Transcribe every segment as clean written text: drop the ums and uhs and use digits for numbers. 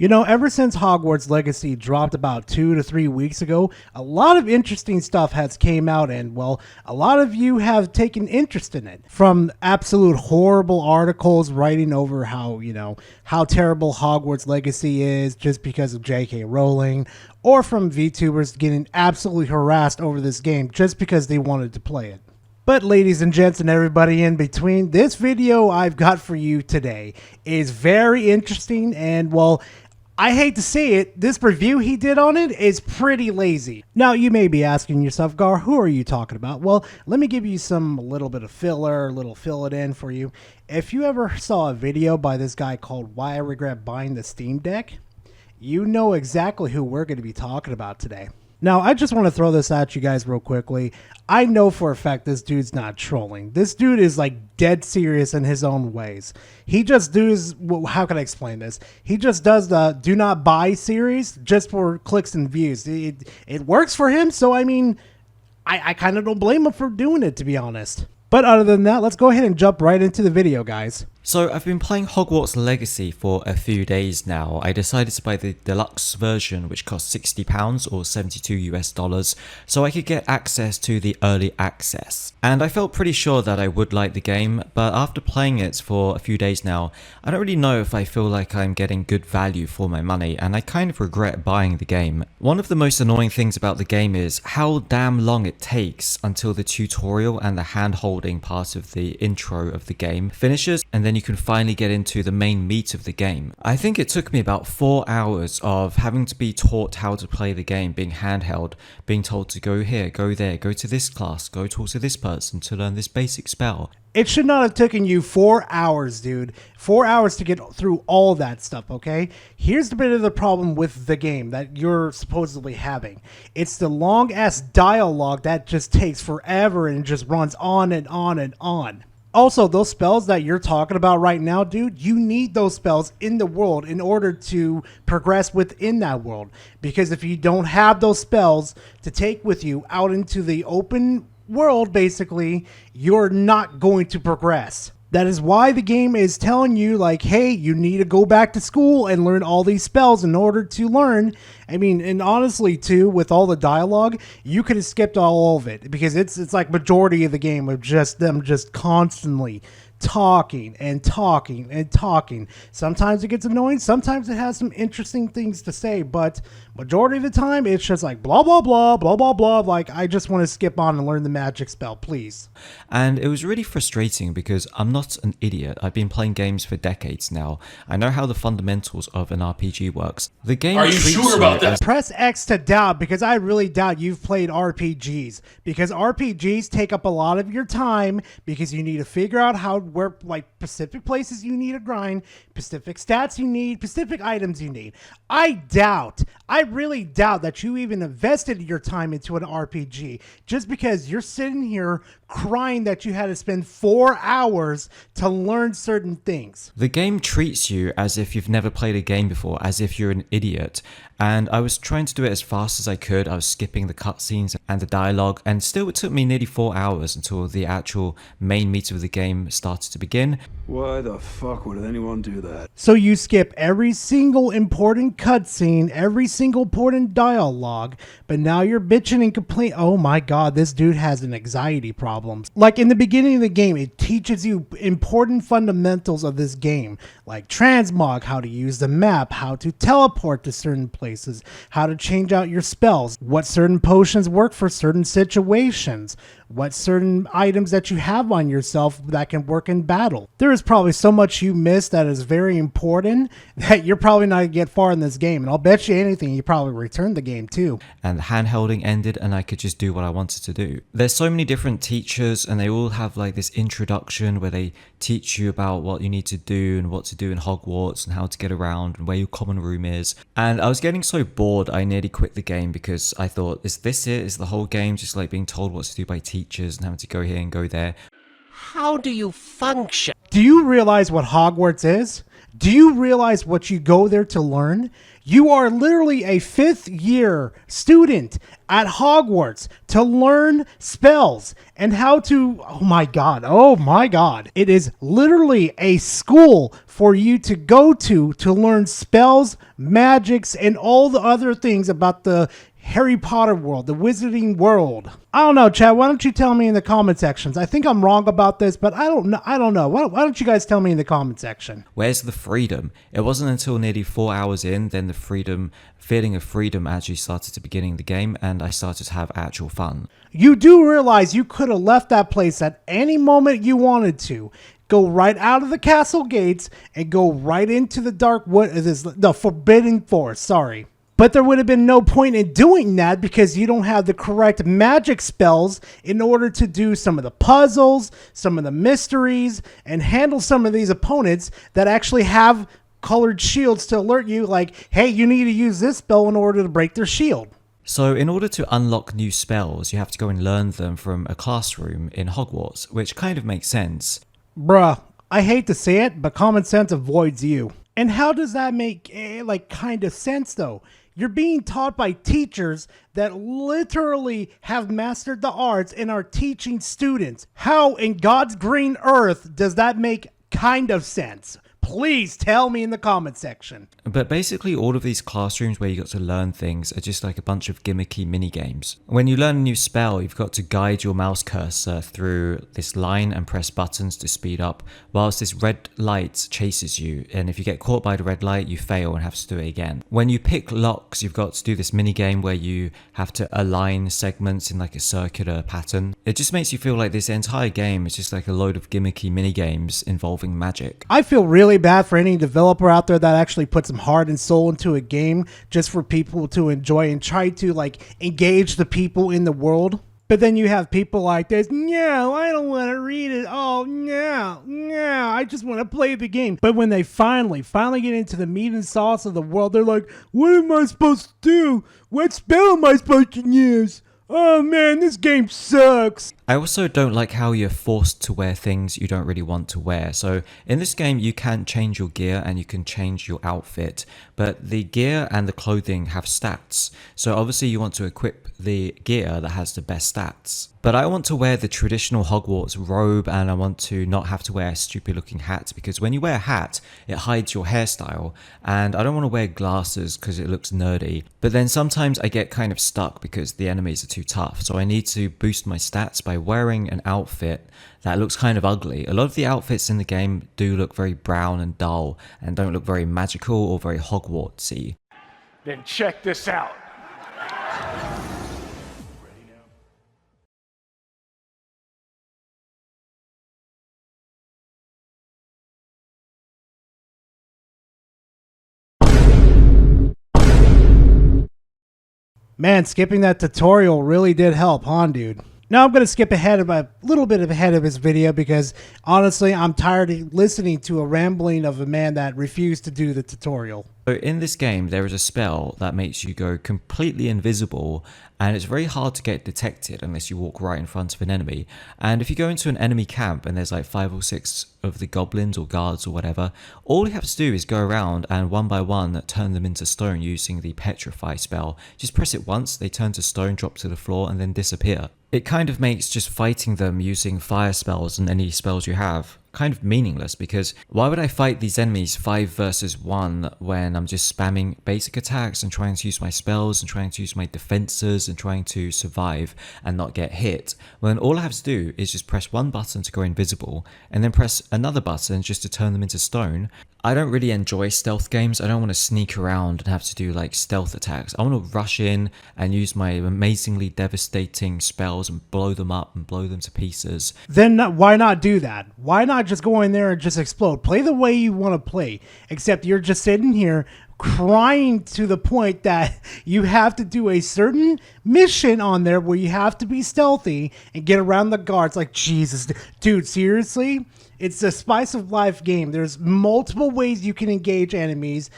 You know, ever since Hogwarts Legacy dropped about 2 to 3 weeks ago, a lot of interesting stuff has came out and, well, a lot of you have taken interest in it. From absolute horrible articles writing over how terrible Hogwarts Legacy is just because of J.K. Rowling, or from VTubers getting absolutely harassed over this game just because they wanted to play it. But ladies and gents and everybody in between, this video I've got for you today is very interesting and, well, I hate to say it, this review he did on it is pretty lazy. Now you may be asking yourself, Gar, who are you talking about? Well, let me give you some little bit of filler, fill it in for you. If you ever saw a video by this guy called Why I Regret Buying the Steam Deck, you know exactly who we're going to be talking about today. Now, I just want to throw this at you guys real quickly. I know for a fact this dude's not trolling. This dude is like dead serious in his own ways. He just does, how can I explain this? He just does the do not buy series just for clicks and views. It works for him, so I mean, I kind of don't blame him for doing it, to be honest. But other than that, let's go ahead and jump right into the video, guys. So I've been playing Hogwarts Legacy for a few days now. I decided to buy the deluxe version, which costs £60 or $72 so I could get access to the early access. And I felt pretty sure that I would like the game, but after playing it for a few days now, I don't really know if I feel like I'm getting good value for my money, and I kind of regret buying the game. One of the most annoying things about the game is how damn long it takes until the tutorial and the hand-holding part of the intro of the game finishes, and then you can finally get into the main meat of the game. I think it took me about 4 hours of having to be taught how to play the game, being handheld, being told to go here, go there, go to this class, go talk to this person to learn this basic spell. It should not have taken you 4 hours, dude. 4 hours to get through all that stuff, okay? Here's the bit of the problem with the game that you're supposedly having. It's the long-ass dialogue that just takes forever and just runs on and on and on. Also, those spells that you're talking about right now, dude, you need those spells in the world in order to progress within that world. Because if you don't have those spells to take with you out into the open world, basically, you're not going to progress. That is why the game is telling you, like, hey, you need to go back to school and learn all these spells in order to learn. I mean, and honestly, too, with all the dialogue, you could have skipped all of it because it's like majority of the game of just them just constantly talking and talking and talking. Sometimes it gets annoying. Sometimes it has some interesting things to say, but majority of the time it's just like blah, blah, blah, blah, blah, blah. Like, I just want to skip on and learn the magic spell, please. And it was really frustrating because I'm not an idiot. I've been playing games for decades now. I know how the fundamentals of an RPG works. The game Are you sure about that? Press X to doubt, because I really doubt you've played RPGs, because RPGs take up a lot of your time because you need to figure out where like specific places you need to grind, specific stats you need, specific items you need. I really doubt that you even invested your time into an RPG just because you're sitting here crying that you had to spend 4 hours to learn certain things. The game treats you as if you've never played a game before, as if you're an idiot. And I was trying to do it as fast as I could. I was skipping the cutscenes and the dialogue, and still it took me nearly 4 hours until the actual main meat of the game started to begin. Why the fuck would anyone do that? So you skip every single important cutscene, every single important dialogue, but now you're bitching and complaining. Oh my god, this dude has an anxiety problem. Like in the beginning of the game, it teaches you important fundamentals of this game, like transmog, how to use the map, how to teleport to certain places, how to change out your spells, what certain potions work for certain situations, what certain items that you have on yourself that can work in battle. There is probably so much you missed that is very important that you're probably not going to get far in this game. And I'll bet you anything, you probably returned the game too. And the hand-holding ended and I could just do what I wanted to do. There's so many different teachers and they all have like this introduction where they teach you about what you need to do and what to do in Hogwarts and how to get around and where your common room is. And I was getting so bored I nearly quit the game because I thought, is this it? Is the whole game just like being told what to do by teachers and having to go here and go there? How do you function? Do you realize what Hogwarts is? Do you realize what you go there to learn? You are literally a 5th year student at Hogwarts to learn spells and how to, oh my god. It is literally a school for you to go to learn spells, magics, and all the other things about the Harry Potter world, the wizarding world. I don't know, Chad. Why don't you tell me in the comment sections? I think I'm wrong about this, but I don't know. Why don't you guys tell me in the comment section? Where's the freedom? It wasn't until nearly 4 hours in, then the feeling of freedom actually started to beginning the game, and I started to have actual fun. You do realize you could have left that place at any moment you wanted to. Go right out of the castle gates and go right into the the Forbidden Forest, sorry. But there would have been no point in doing that because you don't have the correct magic spells in order to do some of the puzzles, some of the mysteries, and handle some of these opponents that actually have colored shields to alert you like, hey, you need to use this spell in order to break their shield. So in order to unlock new spells, you have to go and learn them from a classroom in Hogwarts, which kind of makes sense. Bruh, I hate to say it, but common sense avoids you. And how does that make, kind of sense, though? You're being taught by teachers that literally have mastered the arts and are teaching students. How in God's green earth does that make kind of sense? Please tell me in the comment section. But basically all of these classrooms where you got to learn things are just like a bunch of gimmicky mini games. When you learn a new spell, you've got to guide your mouse cursor through this line and press buttons to speed up, whilst this red light chases you, and if you get caught by the red light, you fail and have to do it again. When you pick locks, you've got to do this mini game where you have to align segments in like a circular pattern. It just makes you feel like this entire game is just like a load of gimmicky mini games involving magic. I feel really bad for any developer out there that actually put some heart and soul into a game just for people to enjoy and try to engage the people in the world. But then you have people like this, no, I don't want to read it. Oh, no, I just want to play the game. But when they finally get into the meat and sauce of the world, they're like, what am I supposed to do? What spell am I supposed to use? Oh man, this game sucks. I also don't like how you're forced to wear things you don't really want to wear. So in this game, you can change your gear and you can change your outfit, but the gear and the clothing have stats. So obviously you want to equip the gear that has the best stats. But I want to wear the traditional Hogwarts robe, and I want to not have to wear a stupid looking hat, because when you wear a hat, it hides your hairstyle, and I don't want to wear glasses because it looks nerdy. But then sometimes I get kind of stuck because the enemies are too tough, so I need to boost my stats by wearing an outfit that looks kind of ugly. A lot of the outfits in the game do look very brown and dull and don't look very magical or very Hogwartsy. Then check this out. Man, skipping that tutorial really did help, huh, dude? Now I'm going to skip a little bit ahead of his video because honestly, I'm tired of listening to a rambling of a man that refused to do the tutorial. So in this game, there is a spell that makes you go completely invisible, and it's very hard to get detected unless you walk right in front of an enemy. And if you go into an enemy camp and there's like 5 or 6 of the goblins or guards or whatever, all you have to do is go around and one by one turn them into stone using the petrify spell. Just press it once, they turn to stone, drop to the floor, and then disappear. It kind of makes just fighting them using fire spells and any spells you have kind of meaningless, because why would I fight these enemies 5 versus 1 when I'm just spamming basic attacks and trying to use my spells and trying to use my defenses and trying to survive and not get hit, when all I have to do is just press one button to go invisible and then press another button just to turn them into stone. I don't really enjoy stealth games. I don't want to sneak around and have to do like stealth attacks. I want to rush in and use my amazingly devastating spells and blow them up and blow them to pieces. Then why not do that? Why not just go in there and just explode? Play the way you want to play, except you're just sitting here crying to the point that you have to do a certain mission on there where you have to be stealthy and get around the guards. Like, Jesus, dude, seriously? It's a spice of life game. There's multiple ways you can engage enemies.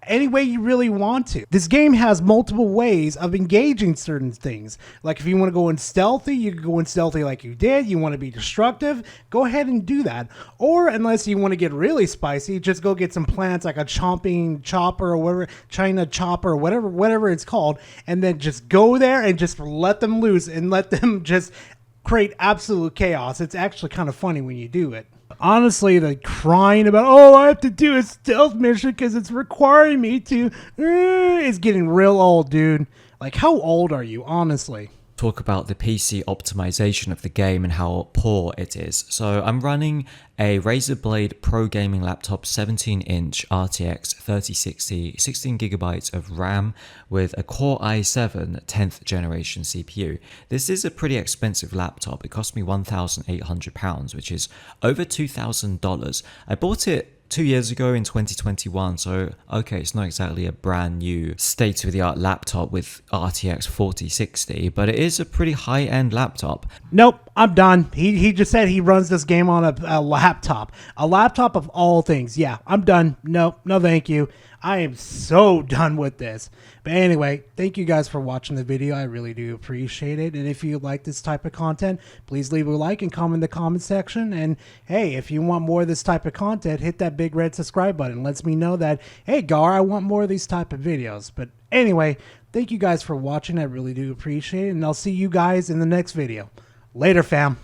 any way you really want to. This game has multiple ways of engaging certain things. Like if you want to go in stealthy, you can go in stealthy like you did. You want to be destructive, go ahead and do that. Or unless you want to get really spicy, just go get some plants like a chomping chopper or whatever, China chopper or whatever it's called, and then just go there and just let them loose and let them just create absolute chaos. It's actually kind of funny when you do it. Honestly, the crying about, oh, I have to do a stealth mission because it's requiring me to, is getting real old, dude. Like, how old are you, honestly? Talk about the PC optimization of the game and how poor it is. So I'm running a Razer Blade Pro gaming laptop, 17-inch RTX 3060, 16GB of RAM with a Core i7 10th generation CPU. This is a pretty expensive laptop. It cost me £1,800, which is over $2,000. I bought it 2 years ago in 2021, so okay, it's not exactly a brand new state-of-the-art laptop with RTX 4060, but it is a pretty high-end laptop. Nope, I'm done. He just said he runs this game on a laptop. A laptop of all things. Yeah, I'm done. Nope, no thank you. I am so done with this. But anyway, thank you guys for watching the video. I really do appreciate it. And if you like this type of content, please leave a like and comment in the comment section. And hey, if you want more of this type of content, hit that big red subscribe button. It lets me know that, hey, Gar, I want more of these type of videos. But anyway, thank you guys for watching. I really do appreciate it. And I'll see you guys in the next video. Later, fam.